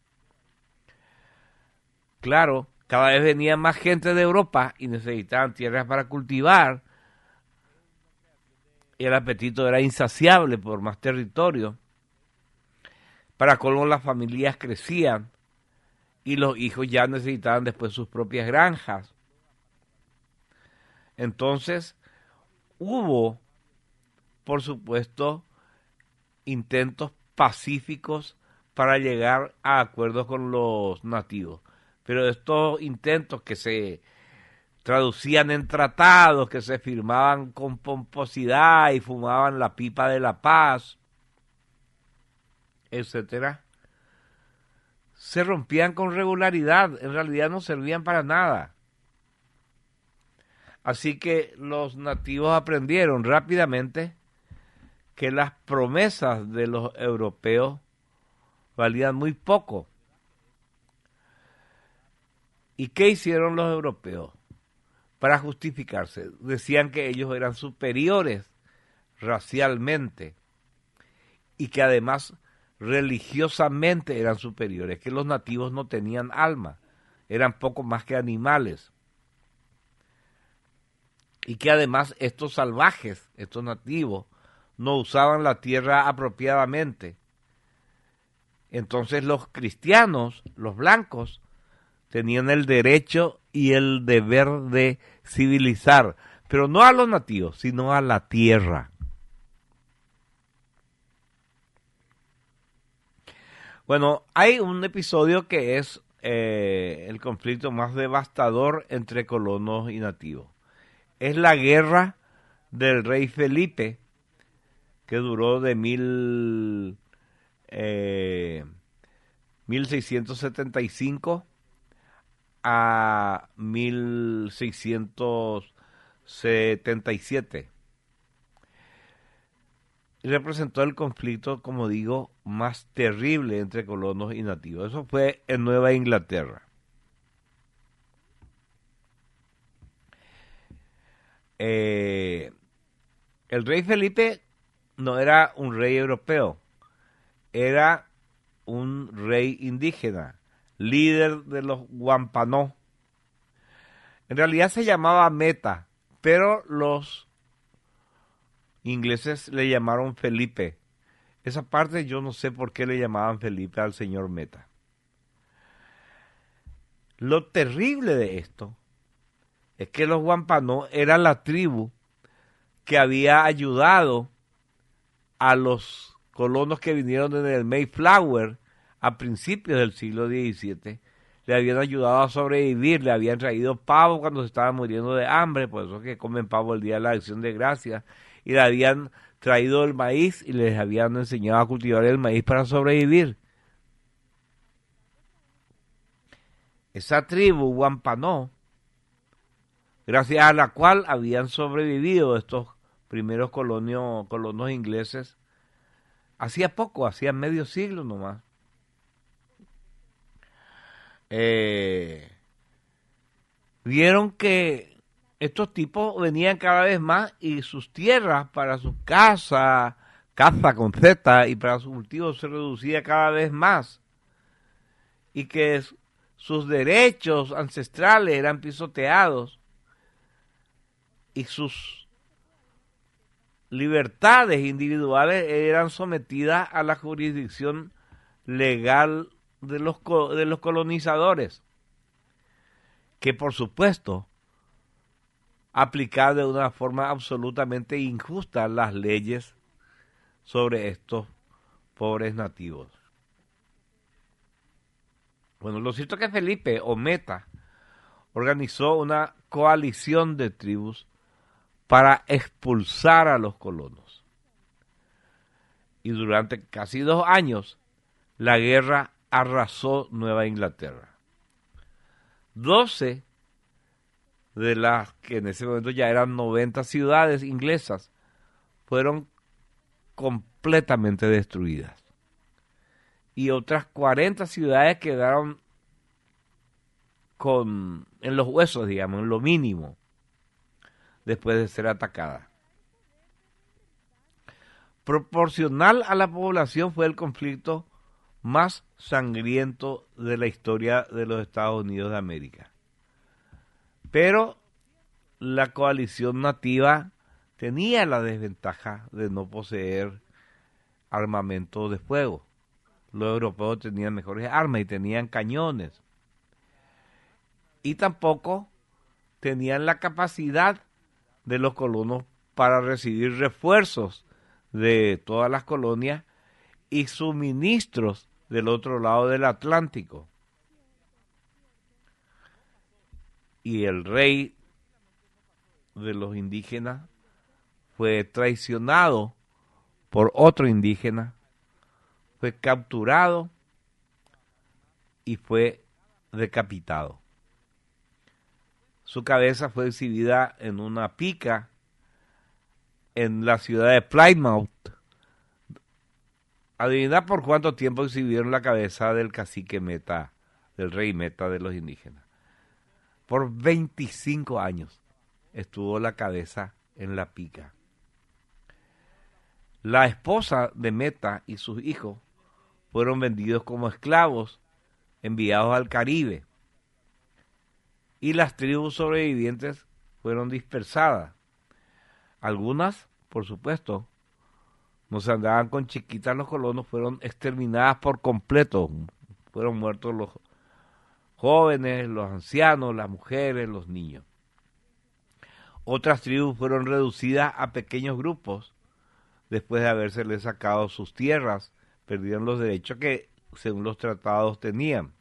claro, cada vez venía más gente de Europa y necesitaban tierras para cultivar. Y el apetito era insaciable por más territorio. Para colmo, las familias crecían y los hijos ya necesitaban después sus propias granjas. Entonces, hubo, por supuesto, intentos pacíficos para llegar a acuerdos con los nativos. Pero estos intentos que se traducían en tratados, que se firmaban con pomposidad y fumaban la pipa de la paz, etcétera, se rompían con regularidad, en realidad no servían para nada. Así que los nativos aprendieron rápidamente que las promesas de los europeos valían muy poco. ¿Y qué hicieron los europeos para justificarse? Decían que ellos eran superiores racialmente y que además religiosamente eran superiores, que los nativos no tenían alma, eran poco más que animales. Y que además estos salvajes, estos nativos, no usaban la tierra apropiadamente. Entonces los cristianos, los blancos, tenían el derecho y el deber de civilizar, pero no a los nativos, sino a la tierra. Bueno, hay un episodio que es el conflicto más devastador entre colonos y nativos. Es la guerra del rey Felipe, que duró de 1675 a 1677. Y representó el conflicto, como digo, más terrible entre colonos y nativos. Eso fue en Nueva Inglaterra. El rey Felipe no era un rey europeo, era un rey indígena, líder de los Wampanoag. En realidad se llamaba Meta, pero los ingleses le llamaron Felipe. Esa parte yo no sé por qué le llamaban Felipe al señor Meta. Lo terrible de esto es que los Wampanoag eran la tribu que había ayudado a los colonos que vinieron en el Mayflower a principios del siglo XVII. Le habían ayudado a sobrevivir, le habían traído pavo cuando se estaban muriendo de hambre, por eso es que comen pavo el día de la Acción de Gracias, y le habían traído el maíz y les habían enseñado a cultivar el maíz para sobrevivir. Esa tribu Wampanoag, gracias a la cual habían sobrevivido estos primeros colonos ingleses, hacía poco, hacía medio siglo nomás. Vieron que estos tipos venían cada vez más y sus tierras para sus casas, caza con Z, y para sus cultivos se reducía cada vez más. Y que sus derechos ancestrales eran pisoteados y sus libertades individuales eran sometidas a la jurisdicción legal de los colonizadores, que por supuesto aplicar de una forma absolutamente injusta las leyes sobre estos pobres nativos. Bueno, lo cierto es que Felipe, o Meta, organizó una coalición de tribus para expulsar a los colonos. Y durante casi 2 años, la guerra arrasó Nueva Inglaterra. 12 de las que en ese momento ya eran 90 ciudades inglesas fueron completamente destruidas. Y otras 40 ciudades quedaron en los huesos, digamos, en lo mínimo, después de ser atacadas. Proporcional a la población fue el conflicto más sangriento de la historia de los Estados Unidos de América. Pero la coalición nativa tenía la desventaja de no poseer armamento de fuego. Los europeos tenían mejores armas y tenían cañones. Y tampoco tenían la capacidad de los colonos para recibir refuerzos de todas las colonias y suministros del otro lado del Atlántico. Y el rey de los indígenas fue traicionado por otro indígena, fue capturado y fue decapitado. Su cabeza fue exhibida en una pica en la ciudad de Plymouth. Adivina por cuánto tiempo exhibieron la cabeza del cacique Meta, del rey Meta de los indígenas. Por 25 años estuvo la cabeza en la pica. La esposa de Meta y sus hijos fueron vendidos como esclavos, enviados al Caribe. Y las tribus sobrevivientes fueron dispersadas. Algunas, por supuesto, no se andaban con chiquitas, los colonos fueron exterminadas por completo. Fueron muertos los jóvenes, los ancianos, las mujeres, los niños. Otras tribus fueron reducidas a pequeños grupos después de habérseles sacado sus tierras, perdieron los derechos que según los tratados tenían.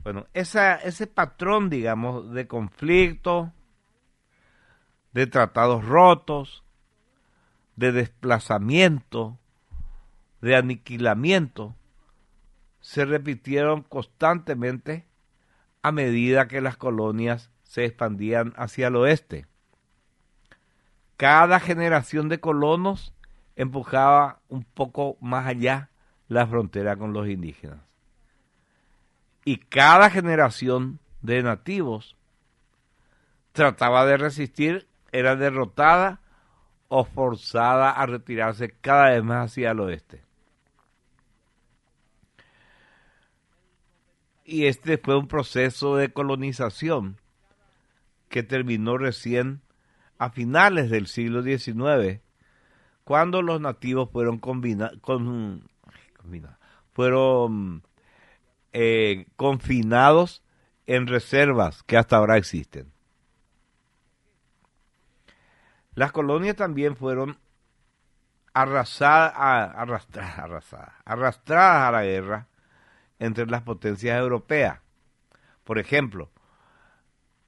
Bueno, ese patrón, digamos, de conflicto, de tratados rotos, de desplazamiento, de aniquilamiento, se repitieron constantemente a medida que las colonias se expandían hacia el oeste. Cada generación de colonos empujaba un poco más allá la frontera con los indígenas. Y cada generación de nativos trataba de resistir, era derrotada o forzada a retirarse cada vez más hacia el oeste. Y este fue un proceso de colonización que terminó recién a finales del siglo XIX, cuando los nativos fueron confinados en reservas que hasta ahora existen. Las colonias también fueron arrastradas a la guerra entre las potencias europeas. Por ejemplo,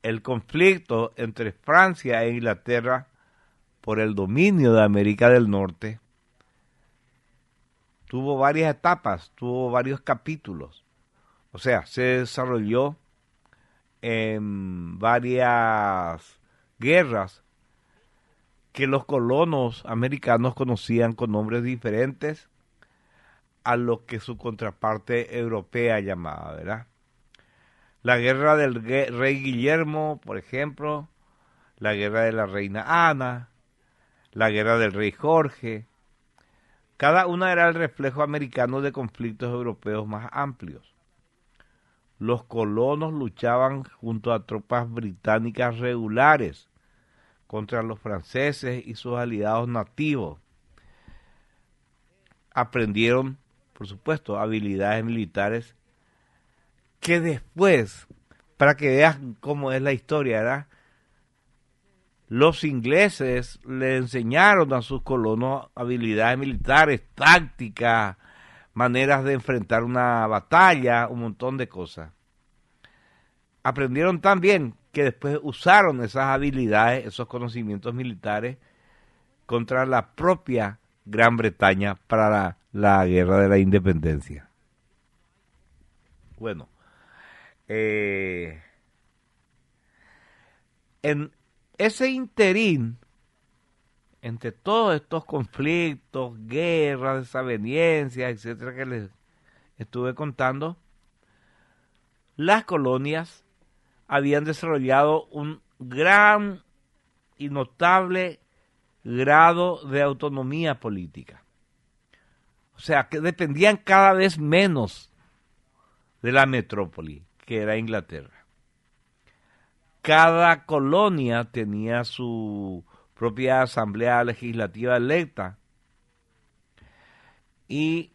el conflicto entre Francia e Inglaterra por el dominio de América del Norte tuvo varias etapas, tuvo varios capítulos. O sea, se desarrolló en varias guerras que los colonos americanos conocían con nombres diferentes a lo que su contraparte europea llamaba, ¿verdad? La guerra del rey Guillermo, por ejemplo, la guerra de la reina Ana, la guerra del rey Jorge. Cada una era el reflejo americano de conflictos europeos más amplios. Los colonos luchaban junto a tropas británicas regulares contra los franceses y sus aliados nativos. Aprendieron, por supuesto, habilidades militares que después, para que vean cómo es la historia, ¿verdad? Los ingleses le enseñaron a sus colonos habilidades militares, tácticas, maneras de enfrentar una batalla, un montón de cosas. Aprendieron también que después usaron esas habilidades, esos conocimientos militares contra la propia Gran Bretaña para la guerra de la independencia. Bueno, en ese interín, entre todos estos conflictos, guerras, desavenencias, etcétera, que les estuve contando, las colonias habían desarrollado un gran y notable grado de autonomía política. O sea, que dependían cada vez menos de la metrópoli, que era Inglaterra. Cada colonia tenía su propia asamblea legislativa electa y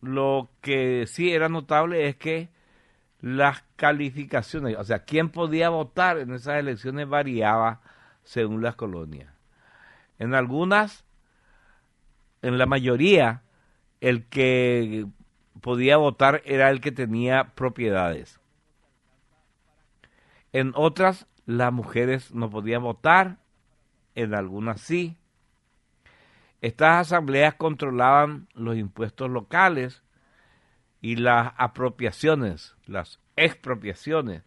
lo que sí era notable es que las calificaciones, o sea, quién podía votar en esas elecciones variaba según las colonias. En algunas, en la mayoría, el que podía votar era el que tenía propiedades. En otras, las mujeres no podían votar, en algunas sí. Estas asambleas controlaban los impuestos locales y las apropiaciones, las expropiaciones.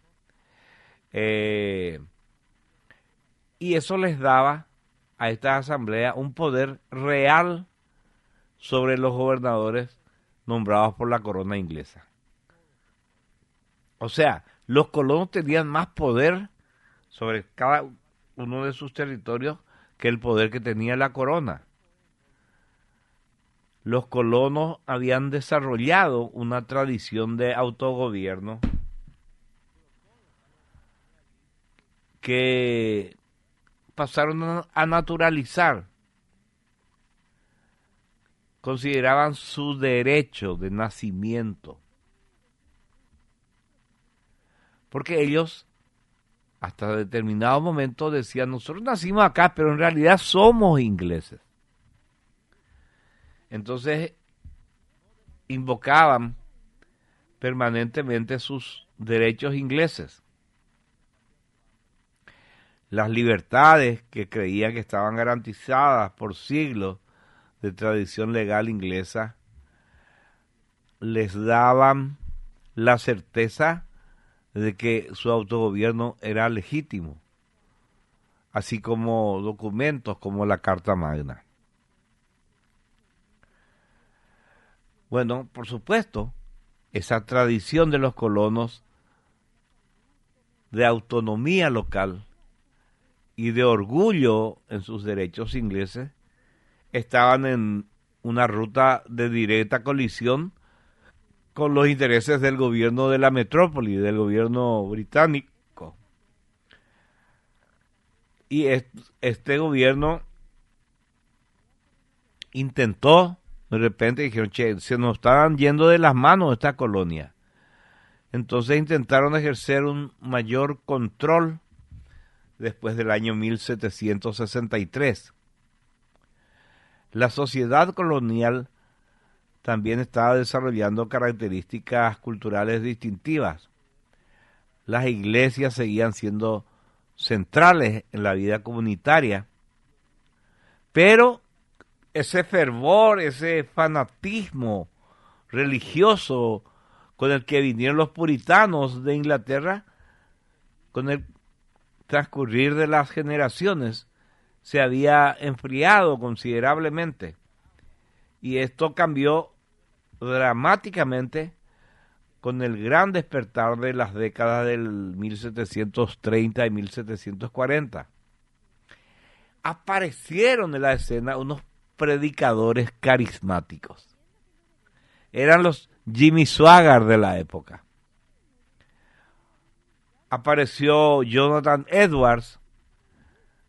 Y eso les daba a estas asambleas un poder real sobre los gobernadores nombrados por la corona inglesa. O sea, los colonos tenían más poder sobre cada uno de sus territorios que el poder que tenía la corona. Los colonos habían desarrollado una tradición de autogobierno que pasaron a naturalizar. Consideraban su derecho de nacimiento. Porque ellos, hasta determinado momento, decían, nosotros nacimos acá, pero en realidad somos ingleses. Entonces, invocaban permanentemente sus derechos ingleses. Las libertades que creían que estaban garantizadas por siglos de tradición legal inglesa, les daban la certeza de que su autogobierno era legítimo, así como documentos como la Carta Magna. Bueno, por supuesto, esa tradición de los colonos de autonomía local y de orgullo en sus derechos ingleses estaban en una ruta de directa colisión con los intereses del gobierno de la metrópoli, del gobierno británico. Y este gobierno intentó, de repente dijeron, che, se nos estaban yendo de las manos esta colonia. Entonces intentaron ejercer un mayor control después del año 1763. La sociedad colonial también estaba desarrollando características culturales distintivas. Las iglesias seguían siendo centrales en la vida comunitaria, pero ese fervor, ese fanatismo religioso con el que vinieron los puritanos de Inglaterra, con el transcurrir de las generaciones, se había enfriado considerablemente. Y esto cambió dramáticamente con el gran despertar de las décadas del 1730 y 1740. Aparecieron en la escena unos predicadores carismáticos. Eran los Jimmy Swaggart de la época. Apareció Jonathan Edwards,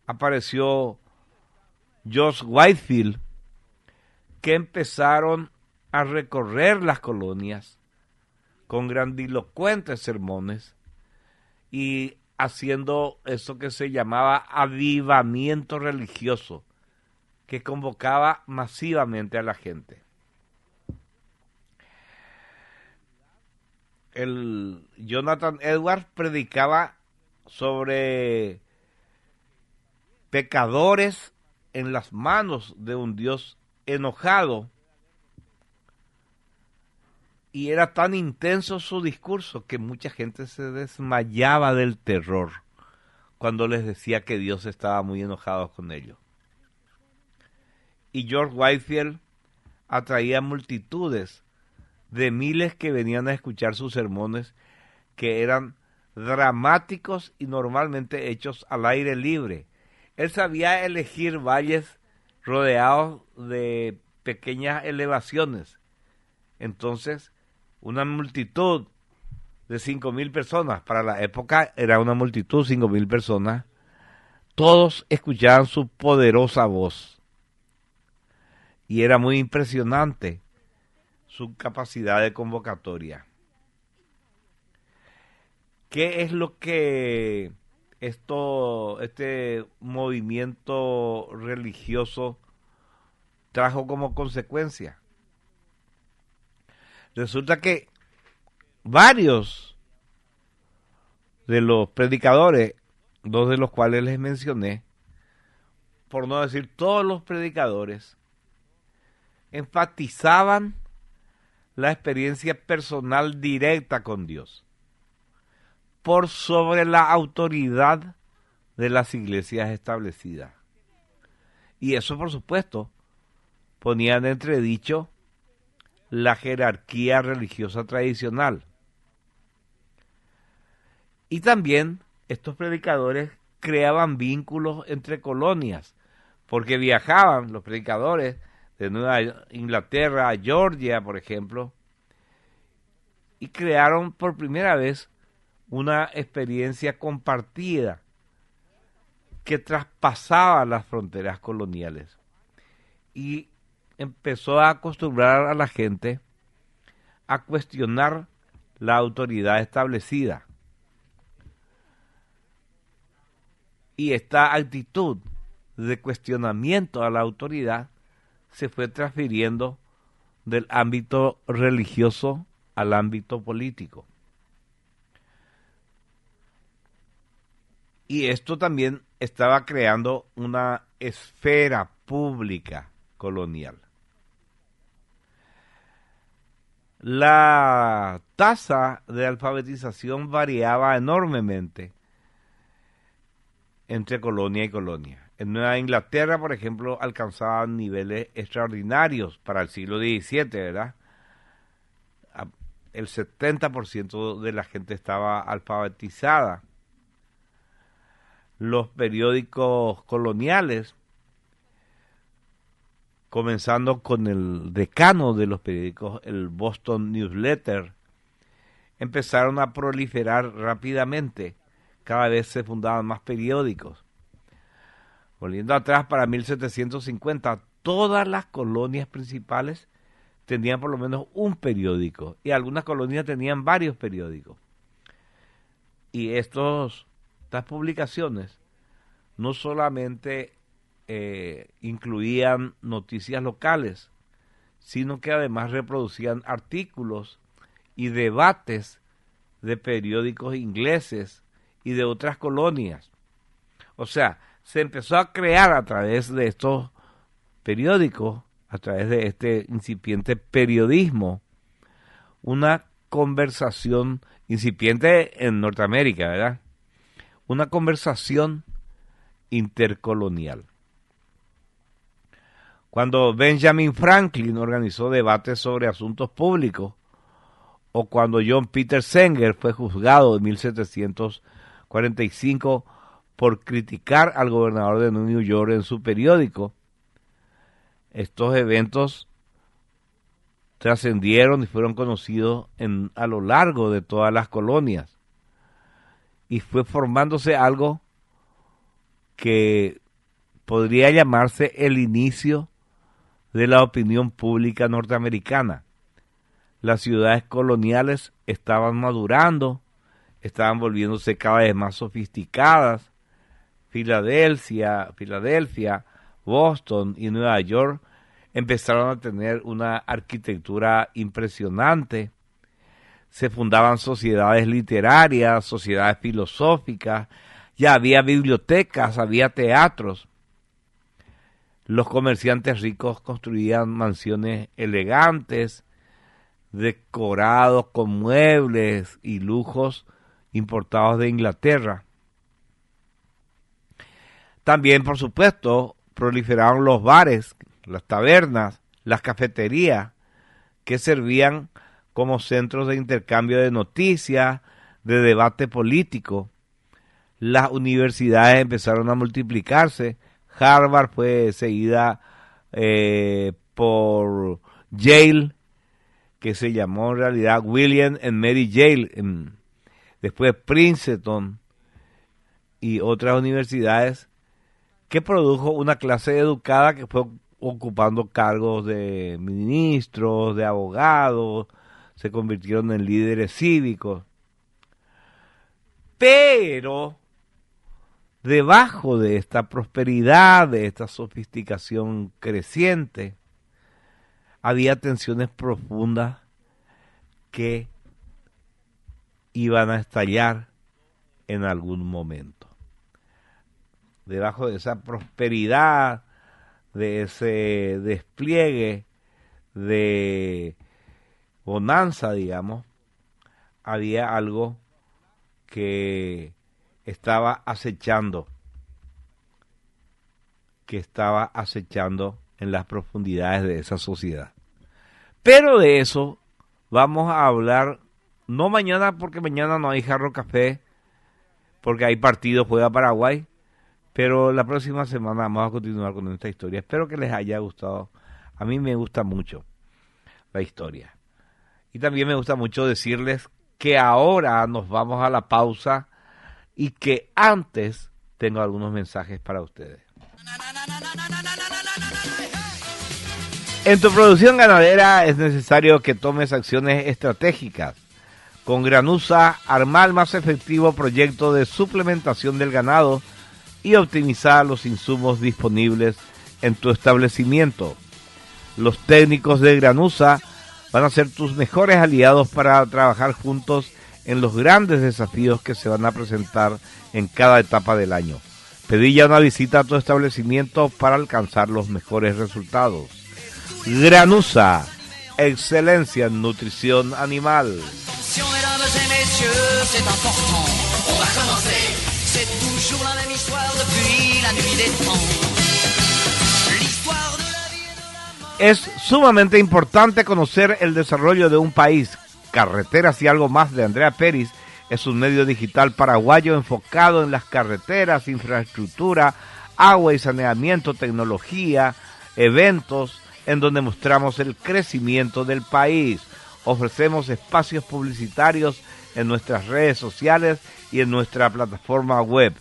apareció George Whitefield, que empezaron a recorrer las colonias con grandilocuentes sermones y haciendo eso que se llamaba avivamiento religioso, que convocaba masivamente a la gente. El Jonathan Edwards predicaba sobre pecadores en las manos de un Dios enojado, y era tan intenso su discurso que mucha gente se desmayaba del terror cuando les decía que Dios estaba muy enojado con ellos. Y George Whitefield atraía multitudes de miles que venían a escuchar sus sermones, que eran dramáticos y normalmente hechos al aire libre. Él sabía elegir valles rodeados de pequeñas elevaciones. Entonces, una multitud de 5.000 personas, para la época era una multitud, 5.000 personas, todos escuchaban su poderosa voz. Y era muy impresionante su capacidad de convocatoria. ¿Qué es lo que este movimiento religioso trajo como consecuencia? Resulta que varios de los predicadores, dos de los cuales les mencioné, por no decir todos los predicadores, enfatizaban la experiencia personal directa con Dios por sobre la autoridad de las iglesias establecidas. Y eso, por supuesto, ponía en entredicho la jerarquía religiosa tradicional. Y también estos predicadores creaban vínculos entre colonias, porque viajaban los predicadores de Nueva Inglaterra a Georgia, por ejemplo, y crearon por primera vez una experiencia compartida que traspasaba las fronteras coloniales y empezó a acostumbrar a la gente a cuestionar la autoridad establecida. Y esta actitud de cuestionamiento a la autoridad se fue transfiriendo del ámbito religioso al ámbito político. Y esto también estaba creando una esfera pública colonial. La tasa de alfabetización variaba enormemente entre colonia y colonia. En Nueva Inglaterra, por ejemplo, alcanzaban niveles extraordinarios para el siglo XVII, ¿verdad? El 70% de la gente estaba alfabetizada. Los periódicos coloniales, comenzando con el decano de los periódicos, el Boston Newsletter, empezaron a proliferar rápidamente. Cada vez se fundaban más periódicos. Volviendo atrás, para 1750, todas las colonias principales tenían por lo menos un periódico y algunas colonias tenían varios periódicos. Y estas publicaciones no solamente incluían noticias locales, sino que además reproducían artículos y debates de periódicos ingleses y de otras colonias. O sea, se empezó a crear a través de estos periódicos, a través de este incipiente periodismo, una conversación incipiente en Norteamérica, ¿verdad? Una conversación intercolonial. Cuando Benjamin Franklin organizó debates sobre asuntos públicos, o cuando John Peter Zenger fue juzgado en 1745 por criticar al gobernador de New York en su periódico, estos eventos trascendieron y fueron conocidos a lo largo de todas las colonias. Y fue formándose algo que podría llamarse el inicio de la opinión pública norteamericana. Las ciudades coloniales estaban madurando, estaban volviéndose cada vez más sofisticadas. Filadelfia, Boston y Nueva York empezaron a tener una arquitectura impresionante. Se fundaban sociedades literarias, sociedades filosóficas, ya había bibliotecas, había teatros. Los comerciantes ricos construían mansiones elegantes, decorados con muebles y lujos importados de Inglaterra. También, por supuesto, proliferaron los bares, las tabernas, las cafeterías, que servían como centros de intercambio de noticias, de debate político. Las universidades empezaron a multiplicarse. Harvard fue seguida por Yale, que se llamó en realidad William and Mary Yale, después Princeton y otras universidades, que produjo una clase educada que fue ocupando cargos de ministros, de abogados, se convirtieron en líderes cívicos. Pero debajo de esta prosperidad, de esta sofisticación creciente, había tensiones profundas que iban a estallar en algún momento. Debajo de esa prosperidad, de ese despliegue de bonanza, digamos, había algo que estaba acechando en las profundidades de esa sociedad. Pero de eso vamos a hablar, no mañana, porque mañana no hay Jarro Café, porque hay partido, juega Paraguay, pero la próxima semana vamos a continuar con esta historia. Espero que les haya gustado. A mí me gusta mucho la historia. Y también me gusta mucho decirles que ahora nos vamos a la pausa y que antes tengo algunos mensajes para ustedes. En tu producción ganadera es necesario que tomes acciones estratégicas. Con Granusa, arma el más efectivo proyecto de suplementación del ganado y optimizar los insumos disponibles en tu establecimiento. Los técnicos de Granusa van a ser tus mejores aliados para trabajar juntos en los grandes desafíos que se van a presentar en cada etapa del año. Pedí ya una visita a tu establecimiento para alcanzar los mejores resultados. Granusa, excelencia en nutrición animal. Attention mesdames et messieurs, c'est important. On va commencer. C'est toujours la même histoire depuis la nuit des temps. L'histoire de la vie et de la mort. Es sumamente importante conocer el desarrollo de un país. Carreteras y algo más de Andrea Peris es un medio digital paraguayo enfocado en las carreteras, infraestructura, agua y saneamiento, tecnología, eventos, en donde mostramos el crecimiento del país. Ofrecemos espacios publicitarios en nuestras redes sociales y en nuestra plataforma web.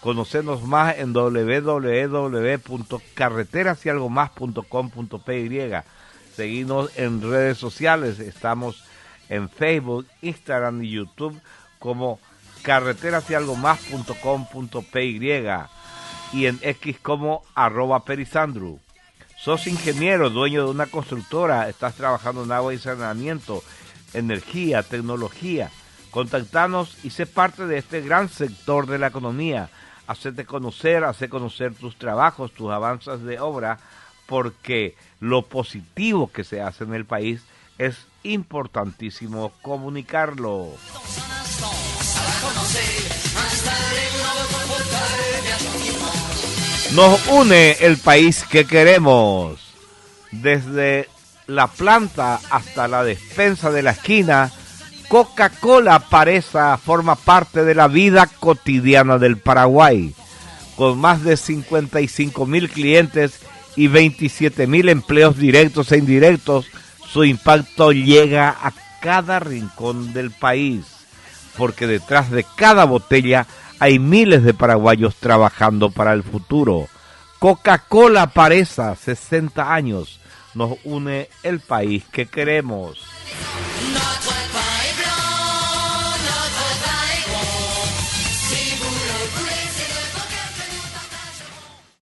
Conocenos más en www.carreterasyalgomás.com.py. Seguinos en redes sociales, estamos en Facebook, Instagram y YouTube como carreterasyalgomás.com.py y en X como @perisandru. Sos ingeniero, dueño de una constructora, estás trabajando en agua y saneamiento, energía, tecnología. Contactanos y sé parte de este gran sector de la economía. Hacete conocer, hace conocer tus trabajos, tus avances de obra, porque lo positivo que se hace en el país es importantísimo comunicarlo. Dans un instant, ça va commencer. Installez-vous dans votre fauteuil bien gentiment. Nos une el país que queremos. Desde la planta hasta la despensa de la esquina, Coca-Cola Paresa forma parte de la vida cotidiana del Paraguay. Con más de 55.000 clientes y 27.000 empleos directos e indirectos, su impacto llega a cada rincón del país, porque detrás de cada botella hay miles de paraguayos trabajando para el futuro. Coca-Cola Paresa, 60 años, nos une el país que queremos.